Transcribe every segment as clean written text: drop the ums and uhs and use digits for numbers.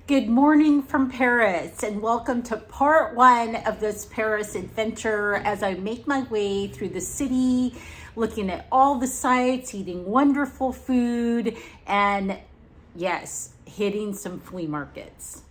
Good morning from Paris, and welcome to part one of this Paris adventure as I make my way through the city, looking at all the sights, eating wonderful food, and yes, hitting some flea markets.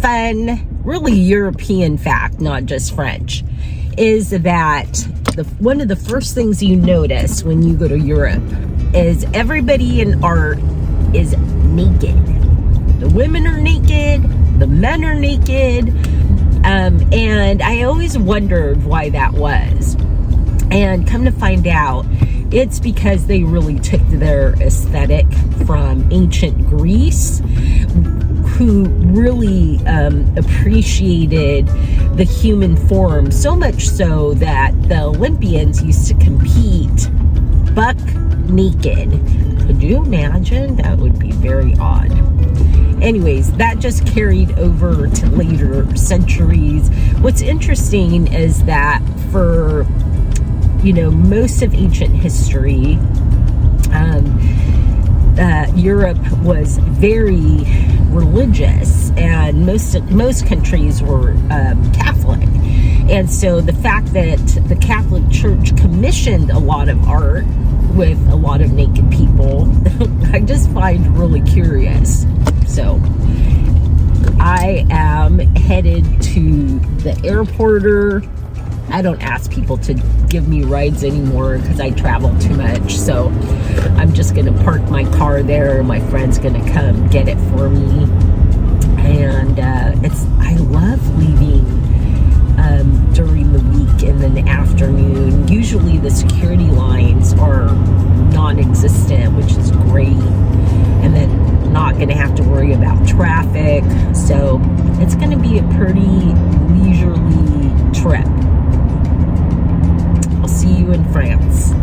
Fun, really European fact, not just French, is that one of the first things you notice when you go to Europe is everybody in art is naked. The women are naked, the men are naked, and I always wondered why that was. And come to find out, it's because they really took their aesthetic from ancient Greece, who really appreciated the human form, so much so that the Olympians used to compete buck naked. Could you imagine? That would be very odd. Anyways, that just carried over to later centuries. What's interesting is that for, most of ancient history, Europe was very religious, and most countries were Catholic. And so the fact that the Catholic Church commissioned a lot of art with a lot of naked people, I just find really curious. So I am headed to the airport. I don't ask people to give me rides anymore because I travel too much. So I'm just going to park my car there. My friend's going to come get it for me. And I love leaving during the week and then the afternoon. Usually the security lines are non-existent, which is great. And then not going to have to worry about traffic. So it's going to be a pretty leisurely trip. See you in France.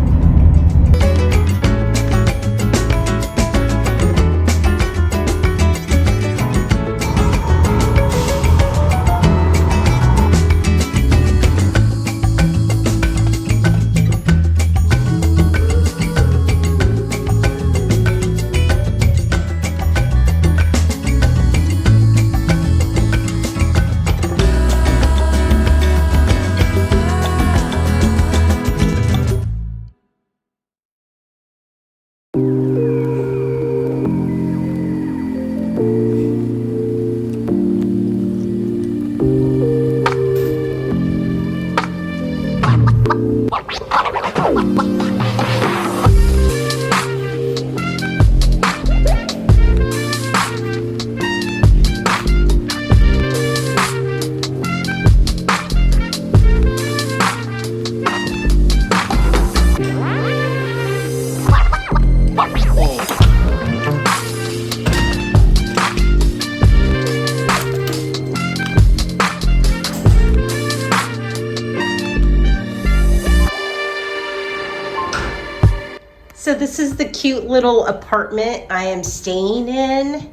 So this is the cute little apartment I am staying in.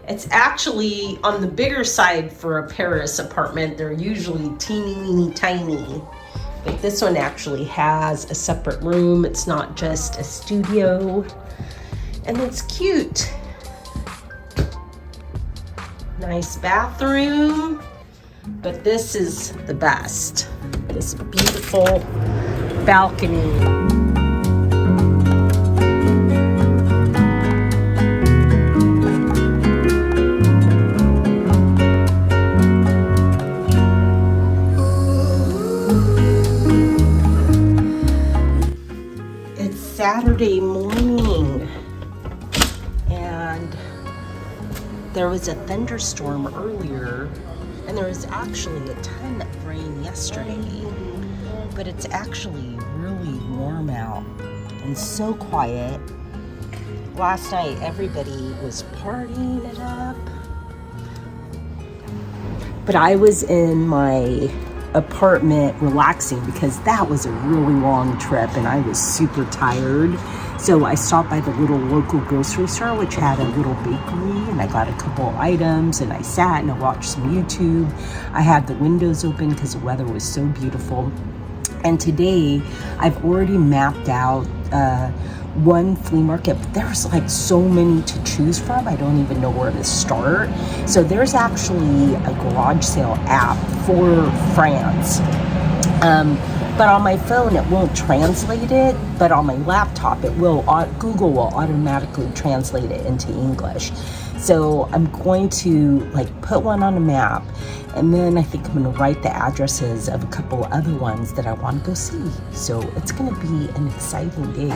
It's actually on the bigger side for a Paris apartment. They're usually teeny tiny. But this one actually has a separate room. It's not just a studio. And it's cute. Nice bathroom. But this is the best. This beautiful balcony. Saturday morning, and there was a thunderstorm earlier, and there was actually a ton of rain yesterday, but it's actually really warm out and so quiet. Last night everybody was partying it up, but I was in my apartment relaxing because that was a really long trip and I was super tired. So I stopped by the little local grocery store, which had a little bakery, and I got a couple items, and I sat and I watched some YouTube. I had the windows open because the weather was so beautiful. And today I've already mapped out one flea market, but there's like so many to choose from, I don't even know where to start. So there's actually a garage sale app for France. But on my phone it won't translate it, but on my laptop it will. Google will automatically translate it into English. So I'm going to like put one on a map, and then I think I'm going to write the addresses of a couple other ones that I want to go see. So it's going to be an exciting day.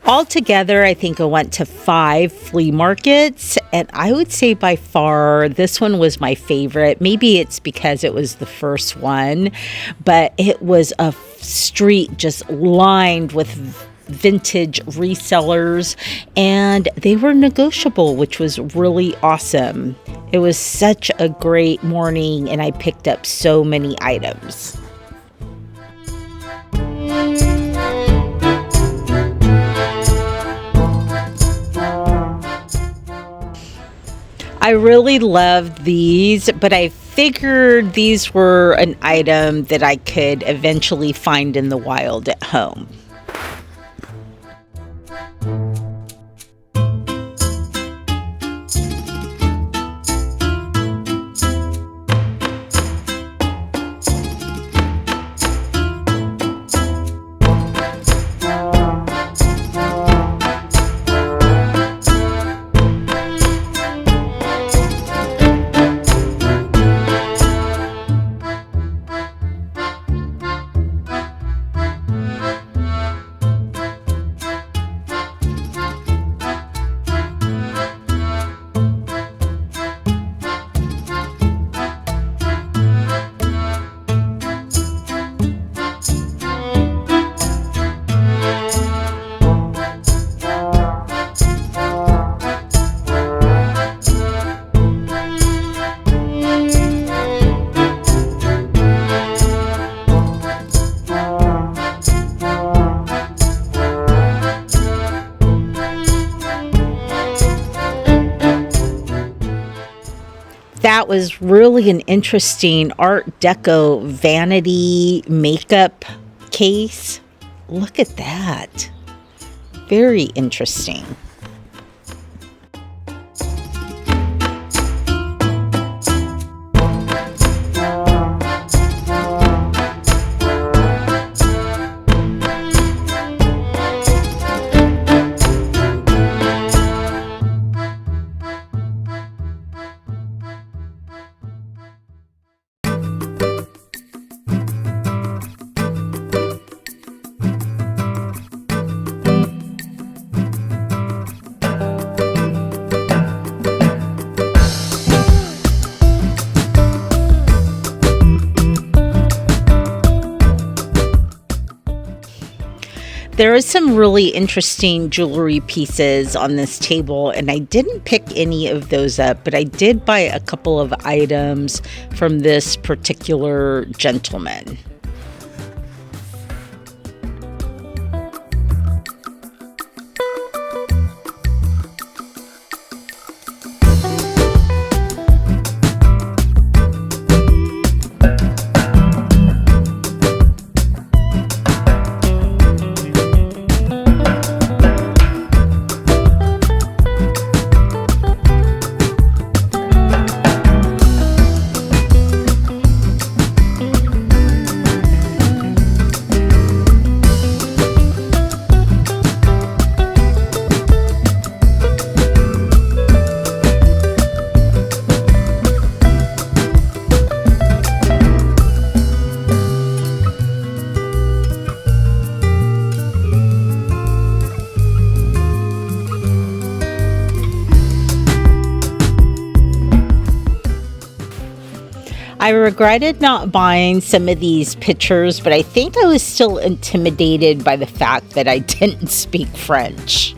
Altogether, I think I went to 5 flea markets, and I would say by far this one was my favorite. Maybe it's because it was the first one, but it was a street just lined with vintage resellers, and they were negotiable, which was really awesome. It was such a great morning, and I picked up so many items. I really loved these, but I figured these were an item that I could eventually find in the wild at home. That was really an interesting Art Deco vanity makeup case. Look at that. Very interesting. There is some really interesting jewelry pieces on this table, and I didn't pick any of those up, but I did buy a couple of items from this particular gentleman. I regretted not buying some of these pictures, but I think I was still intimidated by the fact that I didn't speak French.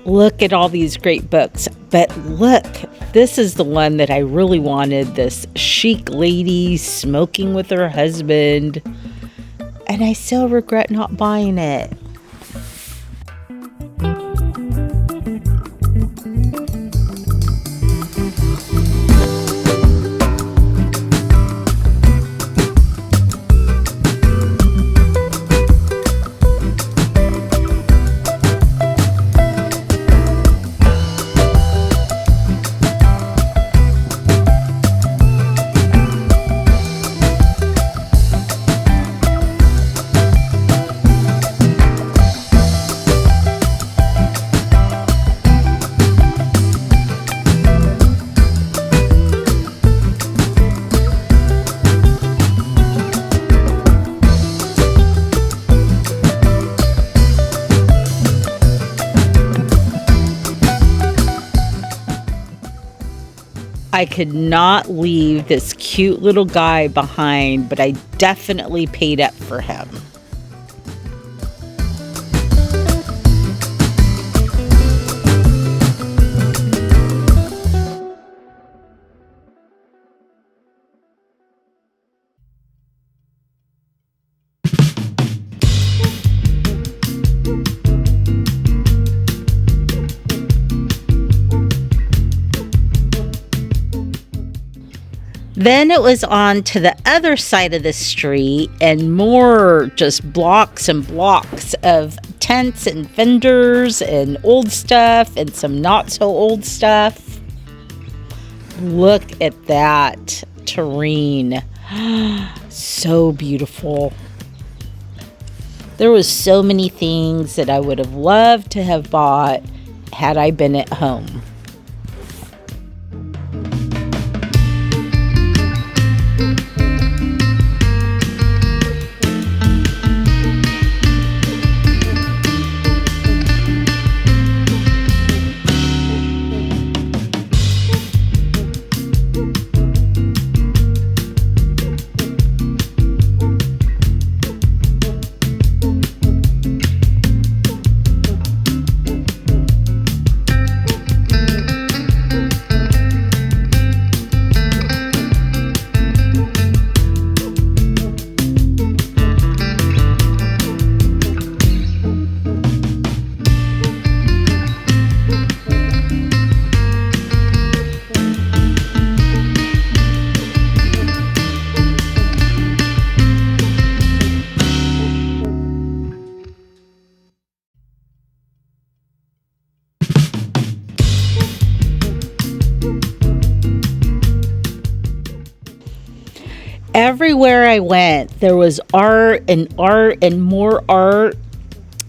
Look at all these great books, but look, this is the one that I really wanted, this chic lady smoking with her husband, and I still regret not buying it. I could not leave this cute little guy behind, but I definitely paid up for him. Then it was on to the other side of the street and more just blocks and blocks of tents and vendors and old stuff and some not so old stuff. Look at that terrain. So beautiful. There was so many things that I would have loved to have bought had I been at home. Everywhere I went, there was art and more art.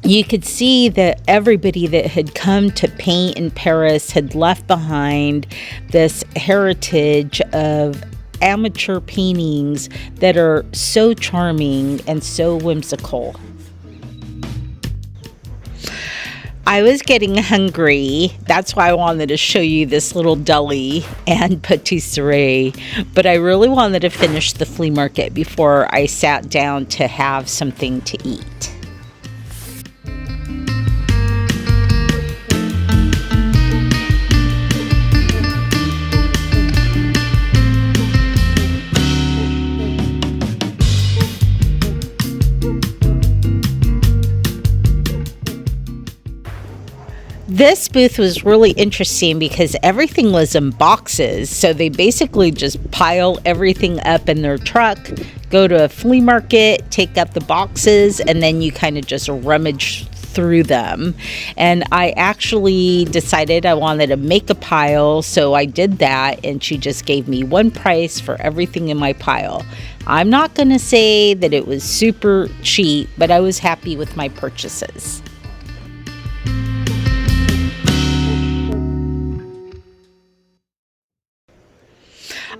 You could see that everybody that had come to paint in Paris had left behind this heritage of amateur paintings that are so charming and so whimsical. I was getting hungry. That's why I wanted to show you this little deli and patisserie. But I really wanted to finish the flea market before I sat down to have something to eat. This booth was really interesting because everything was in boxes. So they basically just pile everything up in their truck, go to a flea market, take up the boxes, and then you kind of just rummage through them. And I actually decided I wanted to make a pile, so I did that, and she just gave me one price for everything in my pile. I'm not going to say that it was super cheap, but I was happy with my purchases.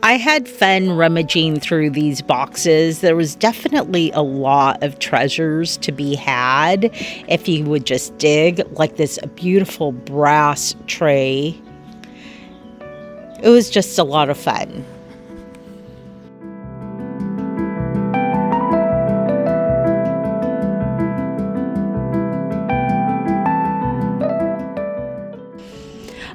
I had fun rummaging through these boxes. There was definitely a lot of treasures to be had if you would just dig, like this beautiful brass tray. It was just a lot of fun.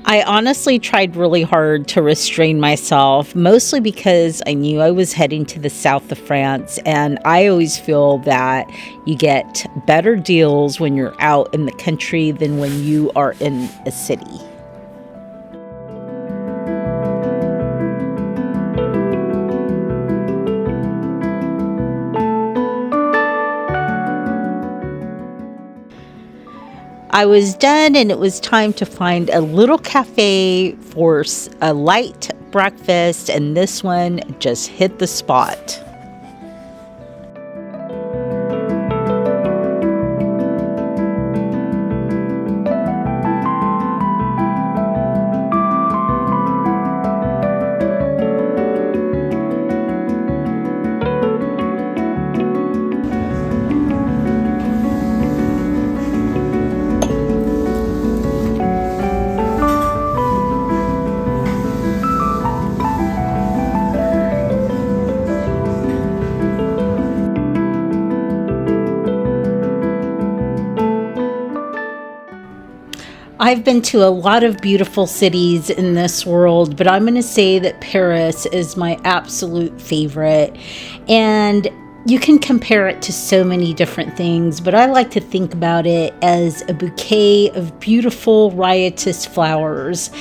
I honestly tried really hard to restrain myself, mostly because I knew I was heading to the south of France, and I always feel that you get better deals when you're out in the country than when you are in a city. I was done, and it was time to find a little cafe for a light breakfast, and this one just hit the spot. I've been to a lot of beautiful cities in this world, but I'm going to say that Paris is my absolute favorite. And you can compare it to so many different things, but I like to think about it as a bouquet of beautiful, riotous flowers.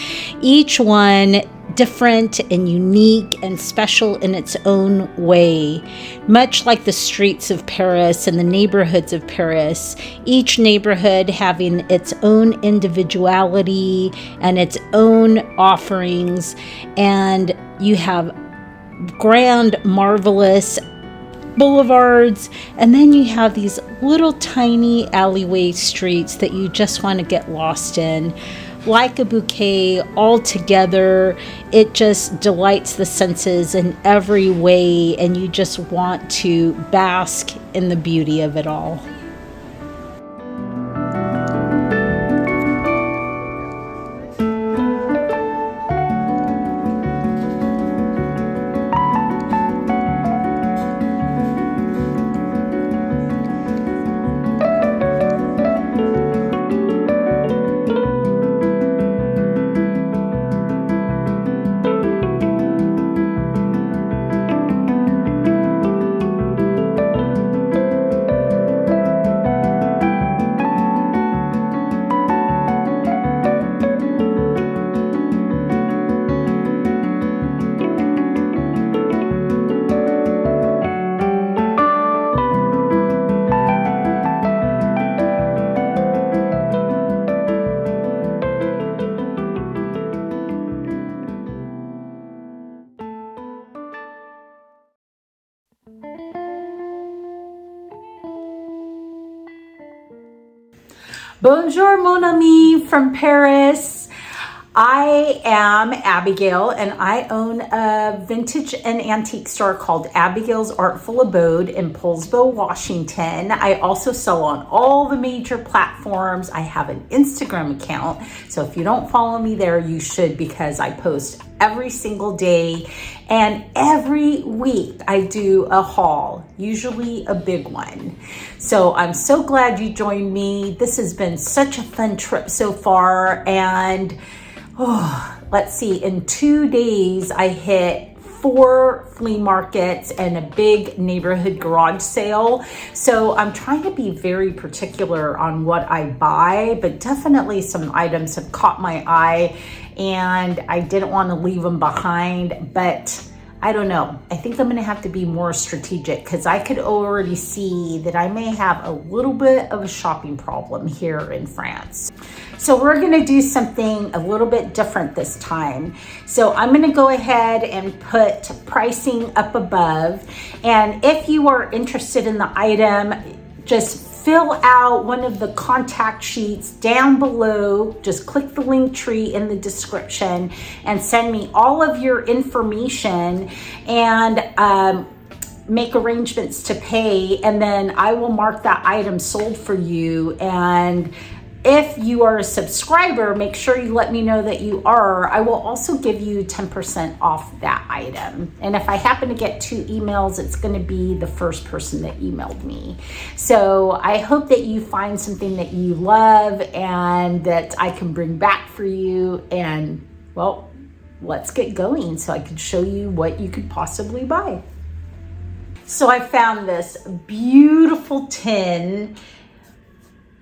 Each one different and unique and special in its own way. Much like the streets of Paris and the neighborhoods of Paris, each neighborhood having its own individuality and its own offerings, and you have grand, marvelous boulevards, and then you have these little tiny alleyway streets that you just want to get lost in. Like a bouquet all together, it just delights the senses in every way, and you just want to bask in the beauty of it all. Bonjour, mon ami from Paris. I am Abigail, and I own a vintage and antique store called Abigail's Artful Abode in Poulsbo, Washington. I also sell on all the major platforms. I have an Instagram account, so if you don't follow me there, you should, because I post every single day, and every week I do a haul, usually a big one. So I'm so glad you joined me. This has been such a fun trip so far, and let's see, in 2 days I hit 4 flea markets and a big neighborhood garage sale. So I'm trying to be very particular on what I buy, but definitely some items have caught my eye and I didn't want to leave them behind, but I don't know. I think I'm gonna have to be more strategic, because I could already see that I may have a little bit of a shopping problem here in France. So we're gonna do something a little bit different this time. So I'm gonna go ahead and put pricing up above. And if you are interested in the item, just fill out one of the contact sheets down below. Just click the link tree in the description and send me all of your information and make arrangements to pay, and then I will mark that item sold for you. And if you are a subscriber, make sure you let me know that you are. I will also give you 10% off that item. And if I happen to get 2 emails, it's going to be the first person that emailed me. So I hope that you find something that you love and that I can bring back for you. And well, let's get going so I can show you what you could possibly buy. So I found this beautiful tin.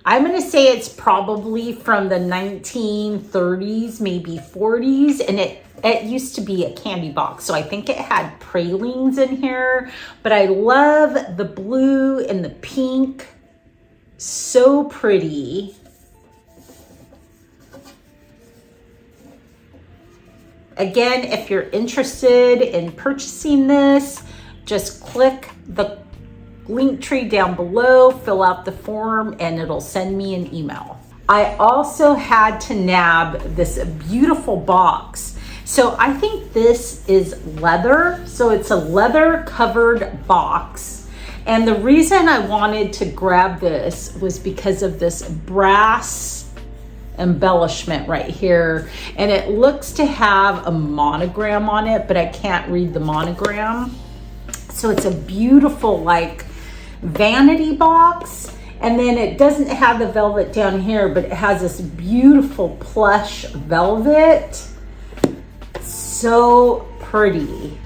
I'm going to say it's probably from the 1930s, maybe 40s, and it used to be a candy box. So I think it had pralines in here, but I love the blue and the pink. So pretty. Again, if you're interested in purchasing this, just click the link tree down below, fill out the form, and it'll send me an email. I also had to nab this beautiful box. So I think this is leather. So it's a leather covered box. And the reason I wanted to grab this was because of this brass embellishment right here. And it looks to have a monogram on it, but I can't read the monogram. So it's a beautiful like vanity box, and then it doesn't have the velvet down here, but it has this beautiful plush velvet. So pretty.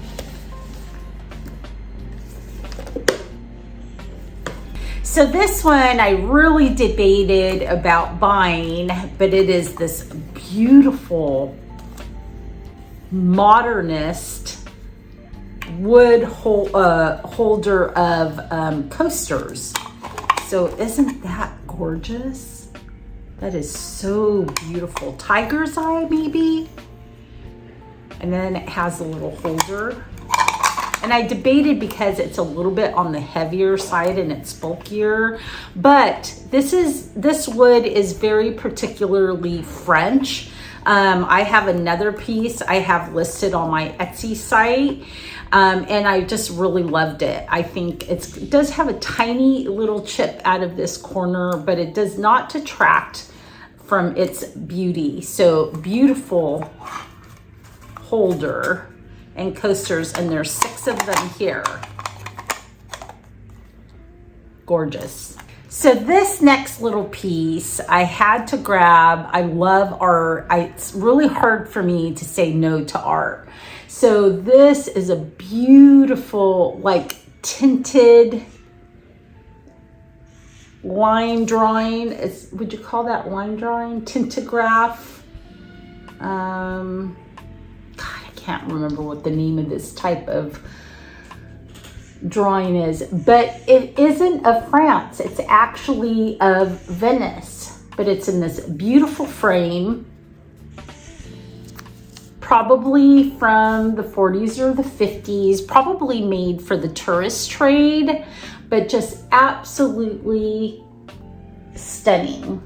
So this one I really debated about buying, but it is this beautiful modernist wood holder of coasters. So isn't that gorgeous? That is so beautiful. Tiger's eye maybe. And then it has a little holder. And I debated because it's a little bit on the heavier side and it's bulkier, but this wood is very particularly French. I have another piece I have listed on my Etsy site. And I just really loved it. I think it does have a tiny little chip out of this corner, but it does not detract from its beauty. So beautiful holder and coasters, and there's 6 of them here. Gorgeous. So this next little piece I had to grab. I love art. It's really hard for me to say no to art. So this is a beautiful, like tinted line drawing. Would you call that line drawing? Tintograph. God, I can't remember what the name of this type of drawing is, but it isn't of France. It's actually of Venice, but it's in this beautiful frame. Probably from the 40s or the 50s, probably made for the tourist trade, but just absolutely stunning.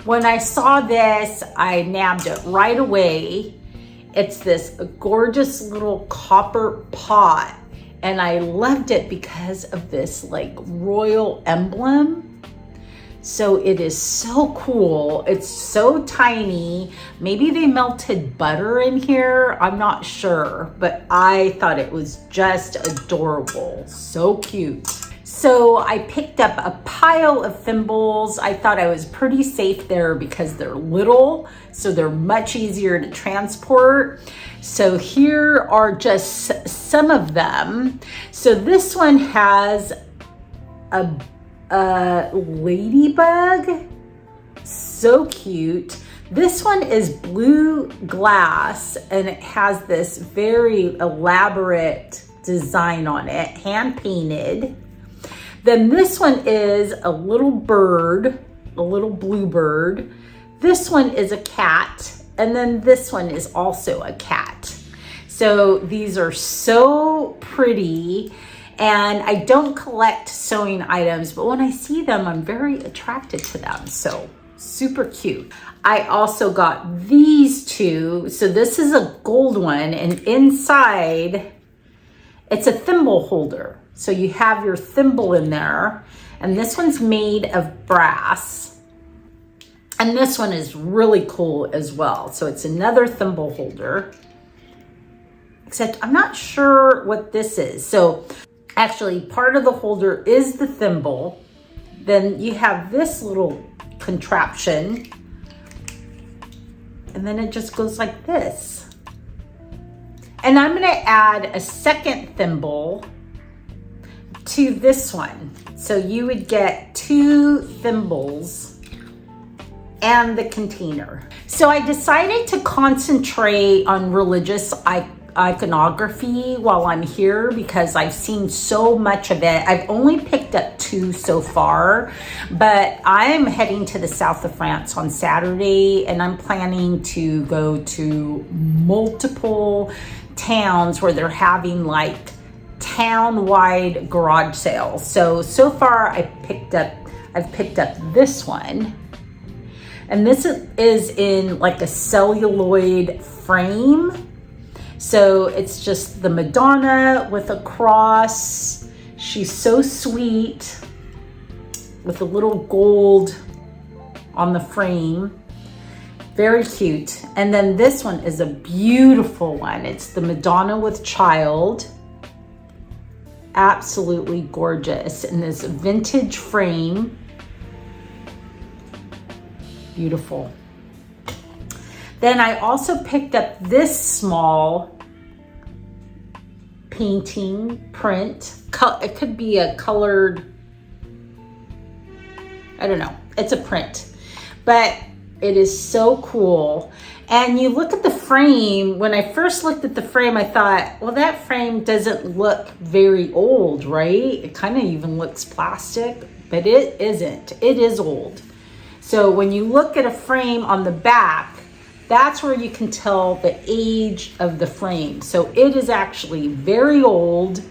When I saw this, I nabbed it right away. It's this gorgeous little copper pot, and I loved it because of this like royal emblem. So it is so cool. It's so tiny. Maybe they melted butter in here. I'm not sure, but I thought it was just adorable. So cute. So I picked up a pile of thimbles. I thought I was pretty safe there because they're little, so they're much easier to transport. So here are just some of them. So this one has a ladybug, so cute. This one is blue glass, and it has this very elaborate design on it, hand painted. Then this one is a little bird, a little bluebird. This one is a cat, and then this one is also a cat. So these are so pretty. And I don't collect sewing items, but when I see them, I'm very attracted to them. So super cute. I also got these two. So this is a gold one, and inside it's a thimble holder. So you have your thimble in there, and this one's made of brass. And this one is really cool as well. So it's another thimble holder, except I'm not sure what this is. So actually part of the holder is the thimble. Then you have this little contraption, and then it just goes like this. And I'm gonna add a second thimble to this one. So you would get 2 thimbles and the container. So I decided to concentrate on religious iconography while I'm here because I've seen so much of it. I've only picked up 2 so far, but I'm heading to the south of France on Saturday, and I'm planning to go to multiple towns where they're having like town-wide garage sales. So far I've picked up this one. And this is in like a celluloid frame. So it's just the Madonna with a cross. She's so sweet with a little gold on the frame. Very cute. And then this one is a beautiful one. It's the Madonna with child. Absolutely gorgeous in this vintage frame. Beautiful. Then I also picked up this small painting print. It could be a colored, I don't know. It's a print, but it is so cool. And you look at the frame. When I first looked at the frame, I thought, well, that frame doesn't look very old, right? It kind of even looks plastic, but it isn't. It is old. So when you look at a frame on the back, that's where you can tell the age of the frame. So it is actually very old.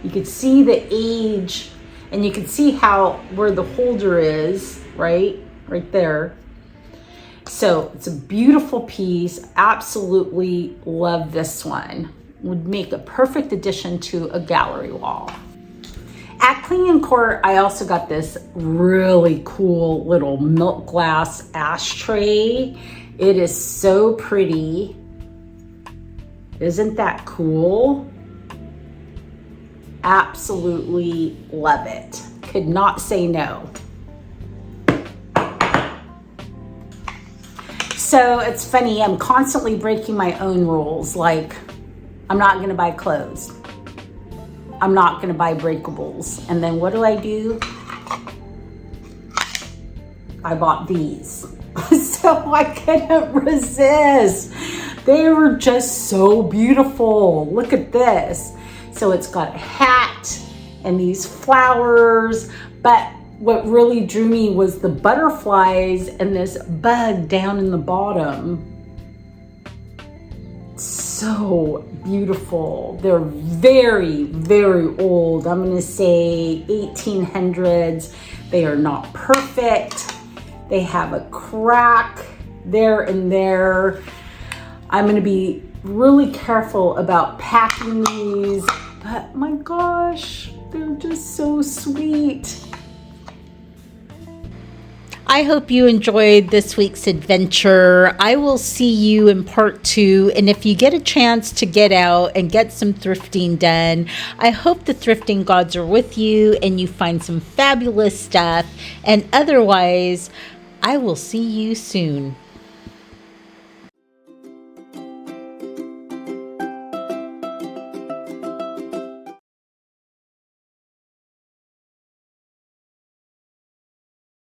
You can see the age, and you can see where the holder is, right there. So it's a beautiful piece. Absolutely love this one. Would make a perfect addition to a gallery wall. At Clean & Court, I also got this really cool little milk glass ashtray. It is so pretty. Isn't that cool? Absolutely love it. Could not say no. So it's funny, I'm constantly breaking my own rules. Like, I'm not gonna buy clothes. I'm not gonna buy breakables. And then what do? I bought these. So I couldn't resist. They were just so beautiful. Look at this. So it's got a hat and these flowers, but what really drew me was the butterflies and this bug down in the bottom. So beautiful. They're very, very old. I'm gonna say 1800s. They are not perfect. They have a crack there and there. I'm gonna be really careful about packing these, but my gosh, they're just so sweet. I hope you enjoyed this week's adventure. I will see you in part 2. And if you get a chance to get out and get some thrifting done, I hope the thrifting gods are with you and you find some fabulous stuff. And otherwise, I will see you soon.